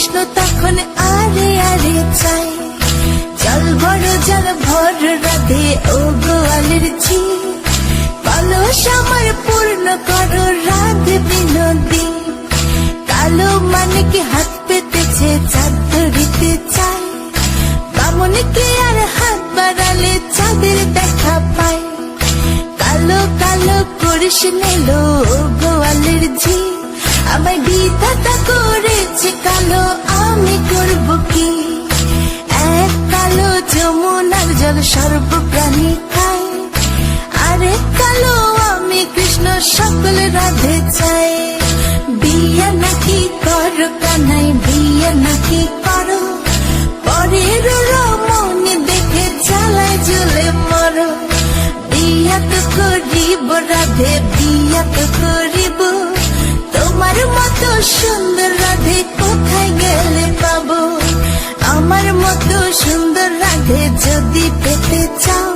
কৃষ্ণ তখন আরে আরে চাই, জল ভর জল ভর রাধে ও গোয়ালের ঝি, কলস আমার পূর্ণ করো রাধে বিনোদী। কালো মানিকে হাত পেতেছে চাঁদ ধরিতে চায়, বামনকে আর হাত বাড়ালে চাঁদের দেখা পায়। কালো কালো করিস নিল গোয়ালের ঝি, আমায় বিধাতা করেছে কালো, আমি করব কি? এক কালো যমুনার জল সর্বপ্রাণী খায়, আরে কালো আমি কৃষ্ণ সকল রাধে চাই। বিয়ে নাকি করো কানাই, বিয়ে নাকি করো, পরের রমণী দেখে জ্বালায় জ্বলে মরো। বিয়া তো করিব রাধে, বিয়া তো করিব, তোমার মতো সুন্দর রাধে কোথায় গেলে পাবো? আমার মতো সুন্দর রাধে যদি পেতে চাও,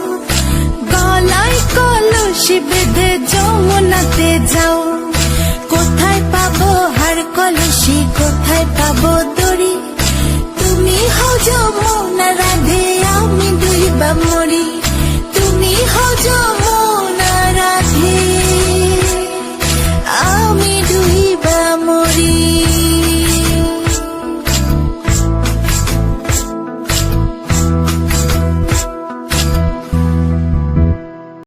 গলায় কলসি বেঁধে যমুনাতে যাও। কোথায় পাবো হার কলসি, কোথায় পাবো দড়ি? তুমি হও যমুনা রাধে, আমি ডুইবা মরি।